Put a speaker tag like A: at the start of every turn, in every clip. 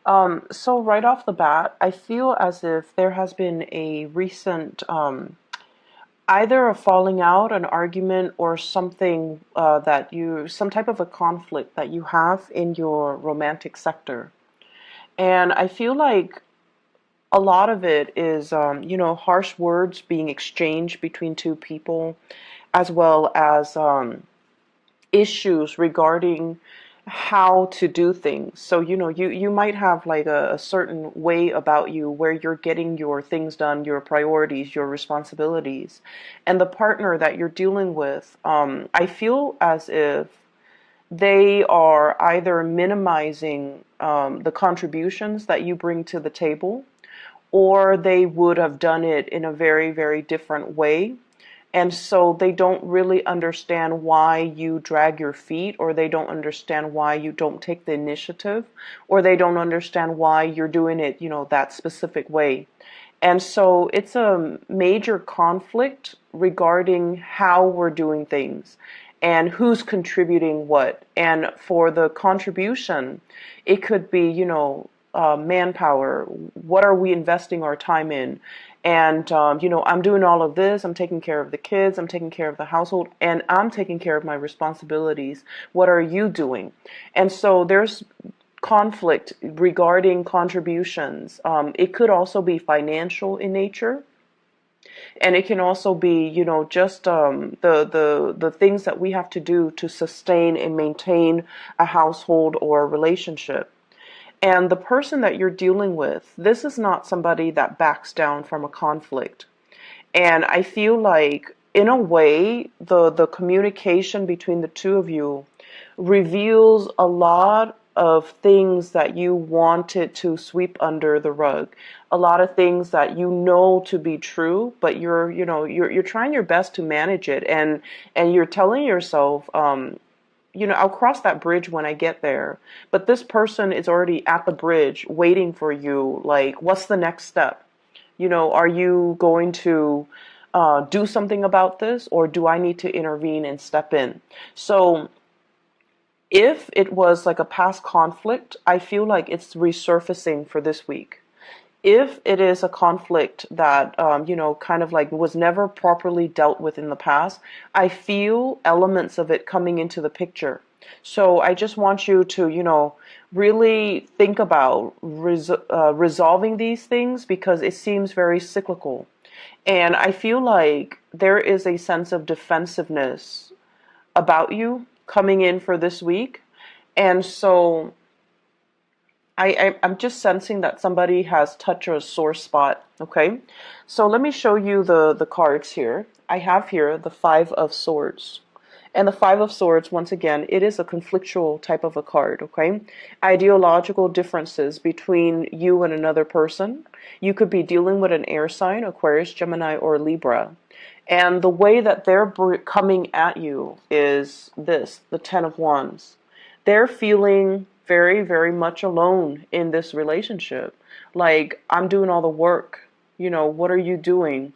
A: So right off the bat, I feel as if there has been a recent either a falling out, an argument, or something some type of a conflict that you have in your romantic sector. And I feel like a lot of it is, harsh words being exchanged between two people, as well as issues regarding how to do things. So, you might have like a certain way about you where you're getting your things done, your priorities, your responsibilities. And the partner that you're dealing with, I feel as if they are either minimizing the contributions that you bring to the table, or they would have done it in a very, very different way. And so they don't really understand why you drag your feet, or they don't understand why you don't take the initiative, or they don't understand why you're doing it, that specific way. And so it's a major conflict regarding how we're doing things and who's contributing what. And for the contribution, it could be, manpower. What are we investing our time in? And, I'm doing all of this. I'm taking care of the kids. I'm taking care of the household. And I'm taking care of my responsibilities. What are you doing? And so there's conflict regarding contributions. It could also be financial in nature. And it can also be, just the things that we have to do to sustain and maintain a household or a relationship. And the person that you're dealing with, this is not somebody that backs down from a conflict. And I feel like, in a way, the communication between the two of you reveals a lot of things that you wanted to sweep under the rug, a lot of things that you know to be true, but you're trying your best to manage it, and you're telling yourself, I'll cross that bridge when I get there. But this person is already at the bridge waiting for you. Like, what's the next step? Are you going to do something about this, or do I need to intervene and step in? So if it was like a past conflict, I feel like it's resurfacing for this week. If it is a conflict that, kind of like was never properly dealt with in the past, I feel elements of it coming into the picture. So I just want you to, really think about resolving these things, because it seems very cyclical. And I feel like there is a sense of defensiveness about you coming in for this week. And so I'm just sensing that somebody has touched a sore spot. Okay, so let me show you the cards here. I have here the Five of Swords. And the Five of Swords, once again, it is a conflictual type of a card, okay? Ideological differences between you and another person. You could be dealing with an air sign, Aquarius, Gemini, or Libra. And the way that they're coming at you is this, the Ten of Wands. They're feeling very, very much alone in this relationship. Like, I'm doing all the work. What are you doing?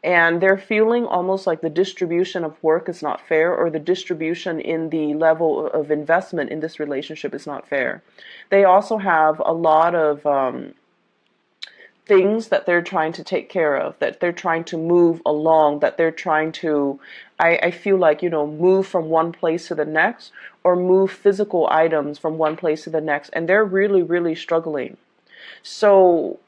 A: And they're feeling almost like the distribution of work is not fair, or the distribution in the level of investment in this relationship is not fair. They also have a lot of things that they're trying to take care of, that they're trying to move along, that they're trying to, I feel like, move from one place to the next, or move physical items from one place to the next. And they're really, really struggling. So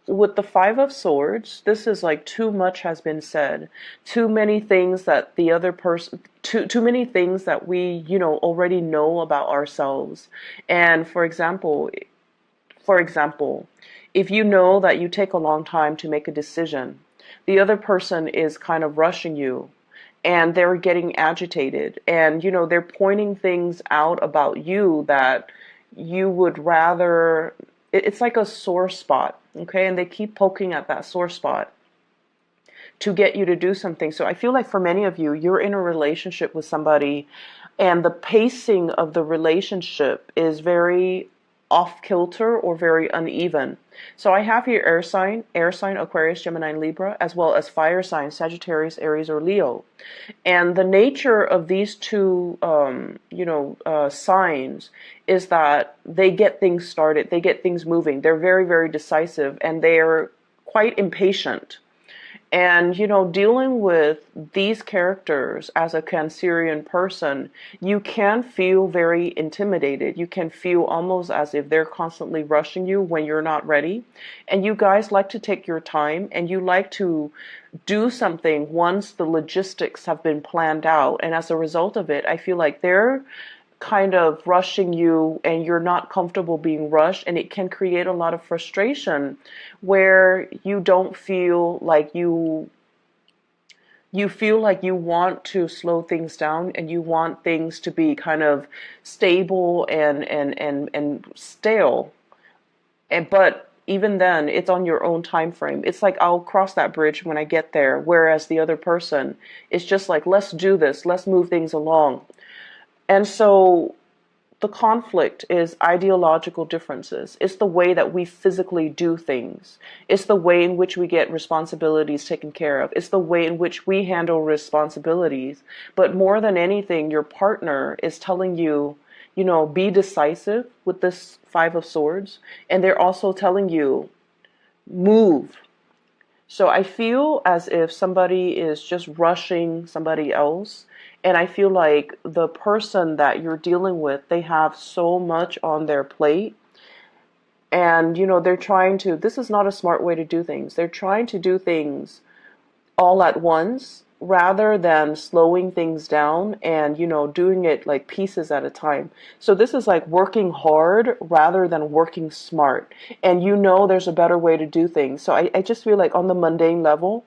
A: with the Five of Swords, this is like too much has been said. Too many things that the other person, too many things that we, already know about ourselves. And for example, if you know that you take a long time to make a decision, the other person is kind of rushing you, and they're getting agitated, and they're pointing things out about you that you would rather, it's like a sore spot, okay? And they keep poking at that sore spot to get you to do something. So I feel like for many of you, you're in a relationship with somebody, and the pacing of the relationship is very off kilter or very uneven. So I have here air sign, Aquarius, Gemini, and Libra, as well as fire sign, Sagittarius, Aries, or Leo. And the nature of these two, signs is that they get things started, they get things moving. They're very, very decisive, and they're quite impatient. And, dealing with these characters as a Cancerian person, you can feel very intimidated. You can feel almost as if they're constantly rushing you when you're not ready. And you guys like to take your time, and you like to do something once the logistics have been planned out. And as a result of it, I feel like they're kind of rushing you and you're not comfortable being rushed, and it can create a lot of frustration where you don't feel like you feel like you want to slow things down, and you want things to be kind of stable and stale. But even then, it's on your own time frame. It's like I'll cross that bridge when I get there, whereas the other person is just like, let's do this, let's move things along. And so the conflict is ideological differences. It's the way that we physically do things. It's the way in which we get responsibilities taken care of. It's the way in which we handle responsibilities. But more than anything, your partner is telling you, be decisive with this Five of Swords. And they're also telling you, move. So I feel as if somebody is just rushing somebody else. And I feel like the person that you're dealing with, they have so much on their plate. And, they're trying to, this is not a smart way to do things. They're trying to do things all at once rather than slowing things down and, doing it like pieces at a time. So this is like working hard rather than working smart. And there's a better way to do things. So I just feel like on the mundane level,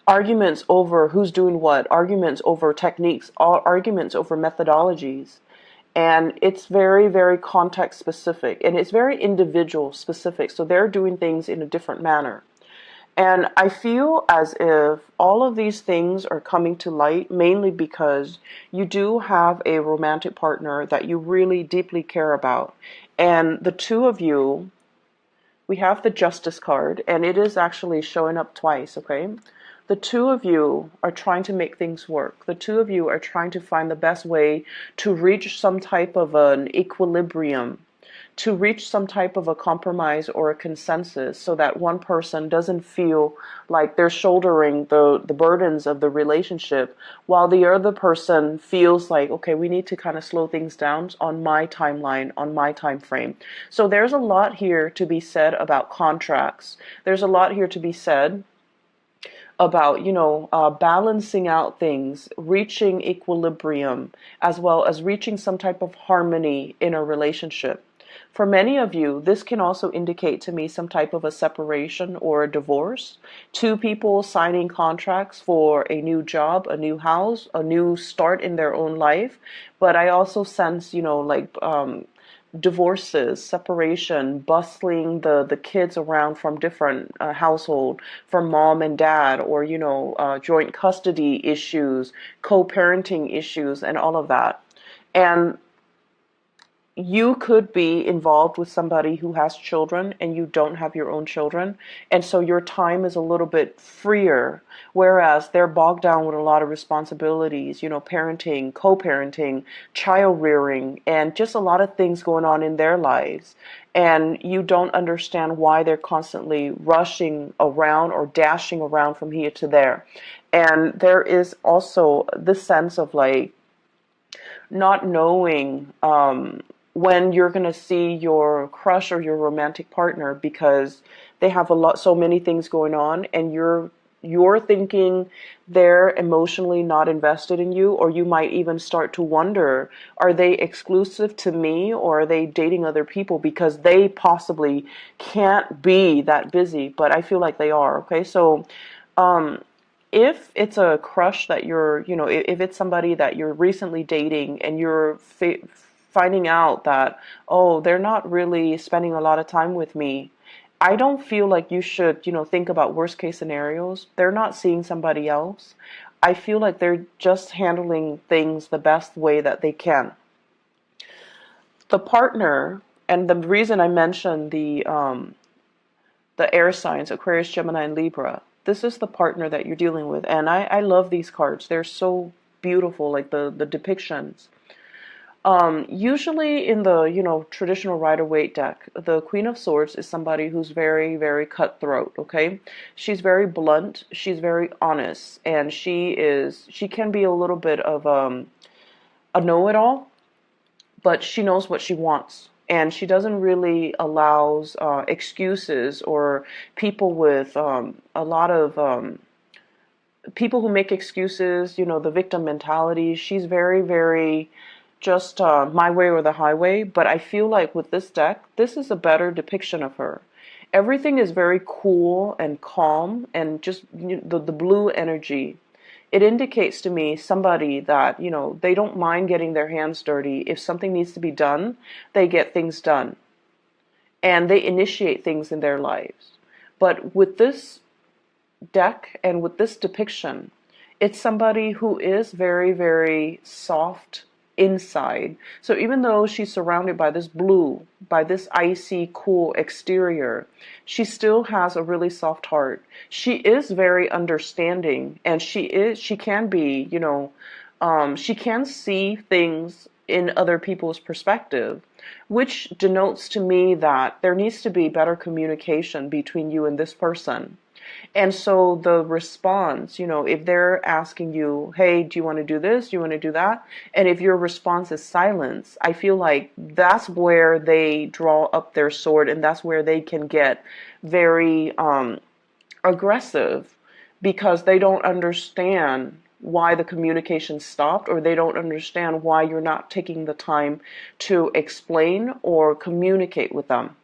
A: arguments over who's doing what, arguments over techniques, arguments over methodologies. And it's very, very context specific, and it's very individual specific. So they're doing things in a different manner. And I feel as if all of these things are coming to light mainly because you do have a romantic partner that you really deeply care about. And the two of you, we have the Justice card, and it is actually showing up twice, okay? The two of you are trying to make things work. The two of you are trying to find the best way to reach some type of an equilibrium, to reach some type of a compromise or a consensus, so that one person doesn't feel like they're shouldering the burdens of the relationship, while the other person feels like, okay, we need to kind of slow things down on my timeline, on my time frame. So there's a lot here to be said about contracts. There's a lot here to be said about, balancing out things, reaching equilibrium, as well as reaching some type of harmony in a relationship. For many of you, this can also indicate to me some type of a separation or a divorce. Two people signing contracts for a new job, a new house, a new start in their own life. But I also sense, divorces, separation, bustling the kids around from different household, from mom and dad, or joint custody issues, co-parenting issues, and all of that. And you could be involved with somebody who has children and you don't have your own children. And so your time is a little bit freer, whereas they're bogged down with a lot of responsibilities, parenting, co-parenting, child rearing, and just a lot of things going on in their lives. And you don't understand why they're constantly rushing around or dashing around from here to there. And there is also this sense of like not knowing when you're going to see your crush or your romantic partner, because they have so many things going on, and you're thinking they're emotionally not invested in you, or you might even start to wonder, are they exclusive to me, or are they dating other people, because they possibly can't be that busy, but I feel like they are. Okay, so if it's a crush that you're, if it's somebody that you're recently dating and you're finding out that, oh, they're not really spending a lot of time with me, I don't feel like you should, think about worst case scenarios. They're not seeing somebody else. I feel like they're just handling things the best way that they can. The partner And the reason I mentioned the air signs, Aquarius, Gemini, and Libra, this is the partner that you're dealing with. And I love these cards. They're so beautiful, like the depictions. Usually in the, traditional Rider-Waite deck, the Queen of Swords is somebody who's very, very cutthroat, okay? She's very blunt, she's very honest, and she can be a little bit of a know-it-all, but she knows what she wants. And she doesn't really allows excuses or people with a lot of people who make excuses, the victim mentality. She's very, very just my way or the highway. But I feel like with this deck, this is a better depiction of her. Everything is very cool and calm and just the blue energy. It indicates to me somebody that, they don't mind getting their hands dirty. If something needs to be done, they get things done. And they initiate things in their lives. But with this deck and with this depiction, it's somebody who is very, very soft inside. So even though she's surrounded by this blue, by this icy, cool exterior, she still has a really soft heart. She is very understanding, and she can be, she can see things in other people's perspective, which denotes to me that there needs to be better communication between you and this person. And so the response, if they're asking you, hey, do you want to do this? Do you want to do that? And if your response is silence, I feel like that's where they draw up their sword, and that's where they can get very aggressive, because they don't understand why the communication stopped, or they don't understand why you're not taking the time to explain or communicate with them.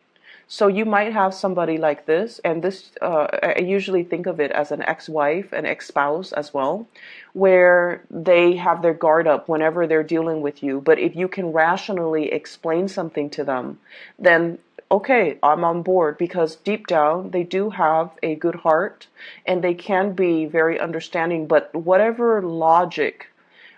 A: So you might have somebody like this, and this, I usually think of it as an ex-wife, an ex-spouse as well, where they have their guard up whenever they're dealing with you. But if you can rationally explain something to them, then okay, I'm on board, because deep down they do have a good heart and they can be very understanding. But whatever logic,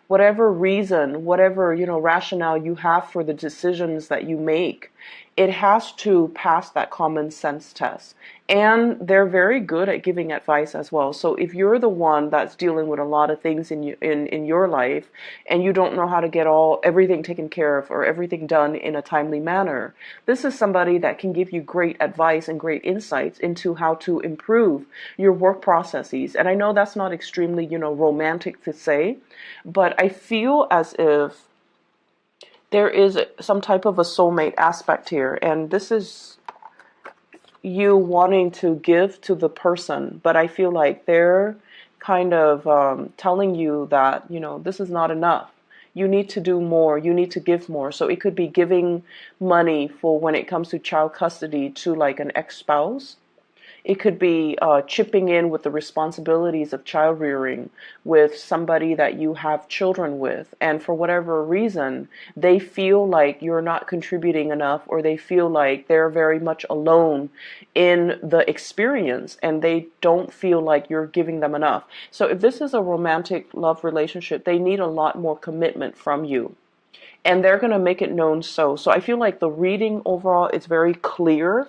A: whatever reason, whatever, rationale you have for the decisions that you make, it has to pass that common sense test. And they're very good at giving advice as well. So if you're the one that's dealing with a lot of things in your life, and you don't know how to get everything taken care of or everything done in a timely manner, this is somebody that can give you great advice and great insights into how to improve your work processes. And I know that's not extremely, romantic to say, but I feel as if there is some type of a soulmate aspect here, and this is you wanting to give to the person, but I feel like they're kind of telling you that, this is not enough. You need to do more. You need to give more. So it could be giving money for when it comes to child custody to like an ex-spouse. It could be chipping in with the responsibilities of child rearing with somebody that you have children with. And for whatever reason, they feel like you're not contributing enough, or they feel like they're very much alone in the experience and they don't feel like you're giving them enough. So if this is a romantic love relationship, they need a lot more commitment from you. And they're going to make it known so. So I feel like the reading overall is very clear,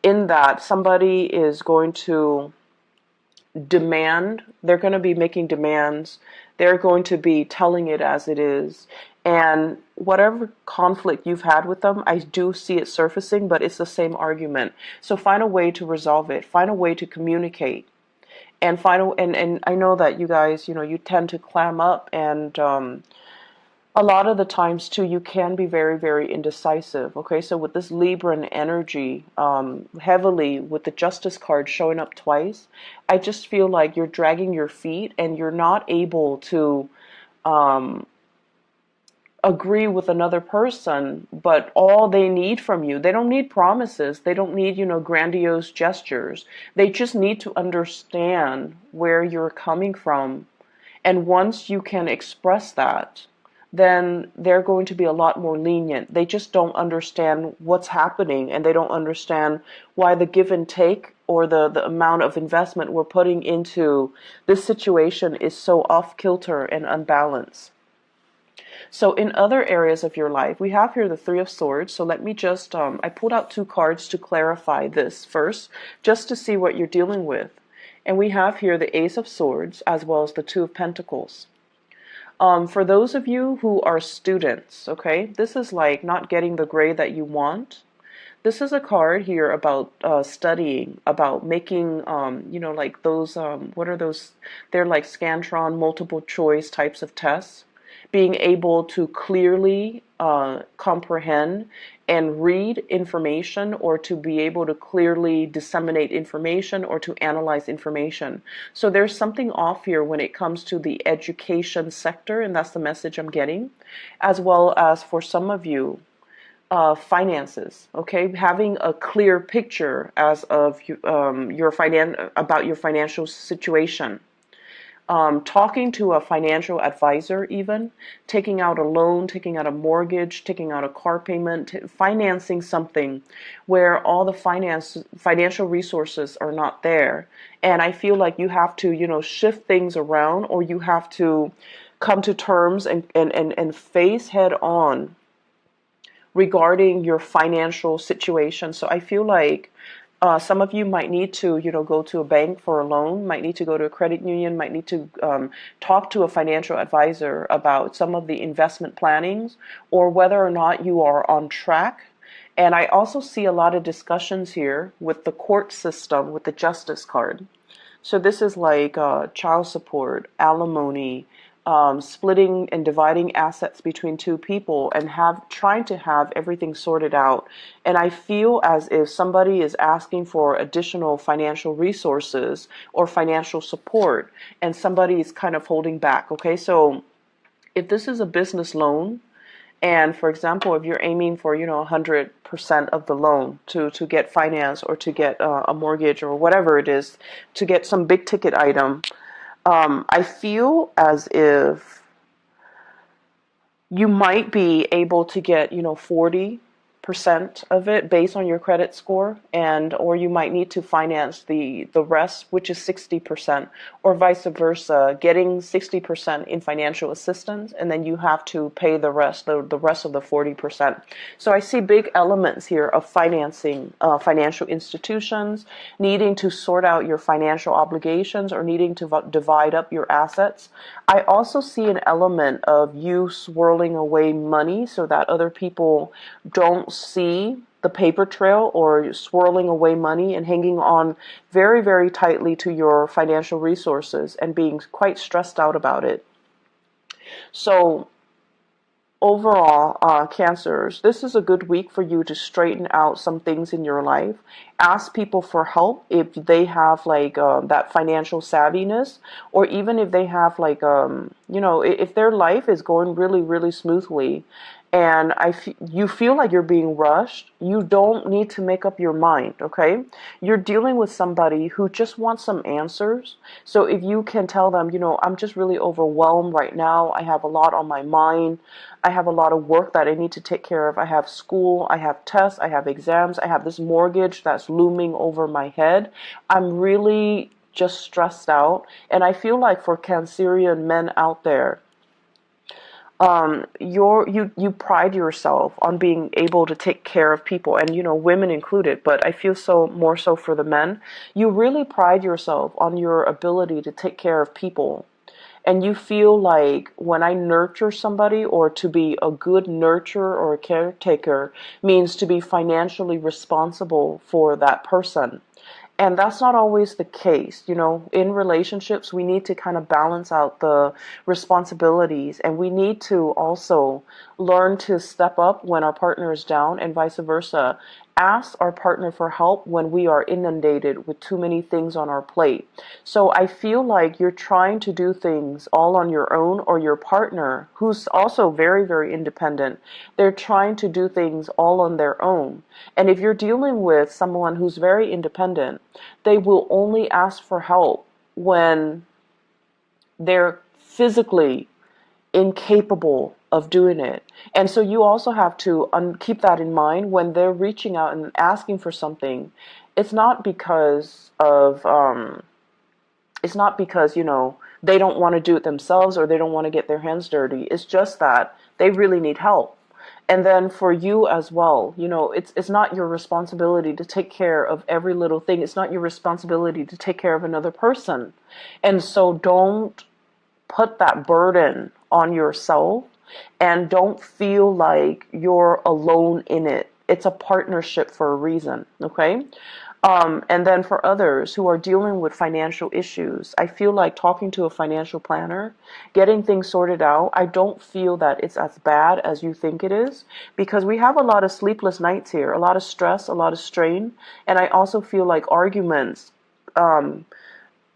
A: in that somebody is going to demand, they're going to be making demands, they're going to be telling it as it is, and whatever conflict you've had with them, I do see it surfacing, but it's the same argument. So find a way to resolve it, find a way to communicate, and and I know that you guys, you tend to clam up, and a lot of the times too, you can be very, very indecisive. Okay, so with this Libran energy, heavily with the Justice card showing up twice, I just feel like you're dragging your feet and you're not able to agree with another person. But all they need from you, they don't need promises, they don't need, grandiose gestures. They just need to understand where you're coming from. And once you can express that, then they're going to be a lot more lenient. They just don't understand what's happening, and they don't understand why the give and take, or the amount of investment we're putting into this situation, is so off kilter and unbalanced. So in other areas of your life, we have here the Three of Swords. So let me just, I pulled out two cards to clarify this first, just to see what you're dealing with. And we have here the Ace of Swords as well as the Two of Pentacles. For those of you who are students, okay, this is like not getting the grade that you want. This is a card here about studying, about making, like those, what are those? They're like Scantron multiple choice types of tests. Being able to clearly comprehend and read information, or to be able to clearly disseminate information or to analyze information. So there's something off here when it comes to the education sector, and that's the message I'm getting, as well as for some of you, finances. Okay, having a clear picture as of about your financial situation. Talking to a financial advisor, even taking out a loan, taking out a mortgage, taking out a car payment, financing something where all the financial resources are not there. And I feel like you have to, shift things around, or you have to come to terms and face head on regarding your financial situation. So I feel like some of you might need to, go to a bank for a loan, might need to go to a credit union, might need to talk to a financial advisor about some of the investment plannings, or whether or not you are on track. And I also see a lot of discussions here with the court system, with the justice card. So this is like child support, alimony, splitting and dividing assets between two people, and trying to have everything sorted out. And I feel as if somebody is asking for additional financial resources or financial support, and somebody is kind of holding back. Okay, so if this is a business loan, and for example, if you're aiming for, 100% of the loan to get finance, or to get a mortgage, or whatever it is, to get some big ticket item, I feel as if you might be able to get, 40% of it based on your credit score, or you might need to finance the rest, which is 60%, or vice versa, getting 60% in financial assistance, and then you have to pay the rest, the rest of the 40%. So I see big elements here of financing financial institutions, needing to sort out your financial obligations, or needing to divide up your assets. I also see an element of you swirling away money so that other people don't see the paper trail, or swirling away money and hanging on very, very tightly to your financial resources and being quite stressed out about it. So overall, Cancers, this is a good week for you to straighten out some things in your life. Ask people for help if they have like that financial savviness, or even if they have like, if their life is going really, really smoothly, and you feel like you're being rushed, you don't need to make up your mind, okay? You're dealing with somebody who just wants some answers. So if you can tell them, I'm just really overwhelmed right now. I have a lot on my mind. I have a lot of work that I need to take care of. I have school, I have tests, I have exams, I have this mortgage that's looming over my head. I'm really just stressed out. And I feel like for Cancerian men out there, you pride yourself on being able to take care of people, and women included, but I feel so more so for the men. You really pride yourself on your ability to take care of people. And you feel like when I nurture somebody, or to be a good nurturer or a caretaker, means to be financially responsible for that person. And that's not always the case. In relationships, we need to kind of balance out the responsibilities, and we need to also learn to step up when our partner is down, and vice versa. Ask our partner for help when we are inundated with too many things on our plate. So I feel like you're trying to do things all on your own, or your partner, who's also very, very independent, they're trying to do things all on their own. And if you're dealing with someone who's very independent, they will only ask for help when they're physically incapable of doing it. And so you also have to keep that in mind when they're reaching out and asking for something. It's not because of It's not because, they don't want to do it themselves or they don't want to get their hands dirty. It's just that they really need help. And then for you as well, it's not your responsibility to take care of every little thing. It's not your responsibility to take care of another person. And so don't put that burden on yourself, and don't feel like you're alone in it. It's a partnership for a reason, okay? And then for others who are dealing with financial issues, I feel like talking to a financial planner, getting things sorted out, I don't feel that it's as bad as you think it is, because we have a lot of sleepless nights here, a lot of stress, a lot of strain, and I also feel like arguments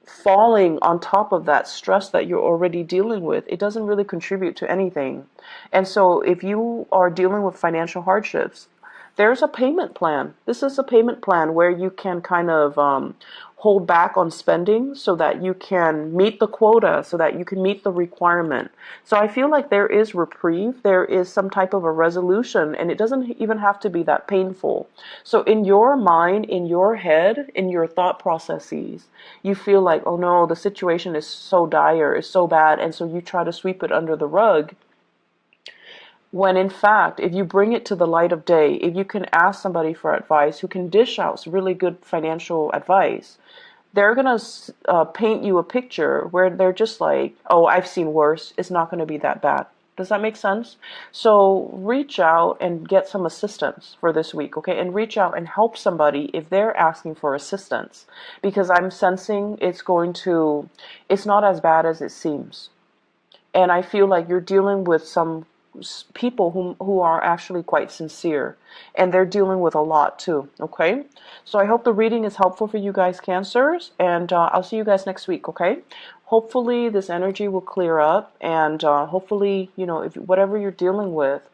A: falling on top of that stress that you're already dealing with, it doesn't really contribute to anything. And so if you are dealing with financial hardships, there's a payment plan. This is a payment plan where you can kind of hold back on spending so that you can meet the quota, so that you can meet the requirement. So I feel like there is reprieve, there is some type of a resolution, and it doesn't even have to be that painful. So in your mind, in your head, in your thought processes, you feel like, oh no, the situation is so dire, is so bad, and so you try to sweep it under the rug. When in fact, if you bring it to the light of day, if you can ask somebody for advice who can dish out really good financial advice, they're going to paint you a picture where they're just like, oh, I've seen worse. It's not going to be that bad. Does that make sense? So reach out and get some assistance for this week, okay? And reach out and help somebody if they're asking for assistance, because I'm sensing it's not as bad as it seems. And I feel like you're dealing with some people who are actually quite sincere, and they're dealing with a lot too, okay? So I hope the reading is helpful for you guys, Cancers, and I'll see you guys next week, okay? Hopefully this energy will clear up, and hopefully, if whatever you're dealing with,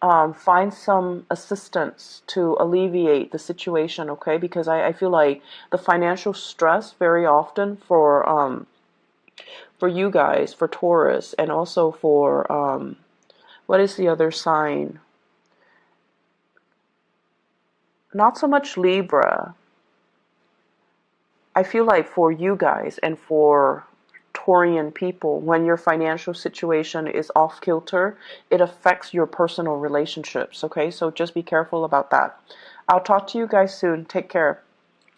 A: find some assistance to alleviate the situation, okay? Because I feel like the financial stress very often for you guys, for Taurus, and also for what is the other sign? Not so much Libra. I feel like for you guys and for Taurian people, when your financial situation is off kilter, it affects your personal relationships, okay? So just be careful about that. I'll talk to you guys soon. Take care.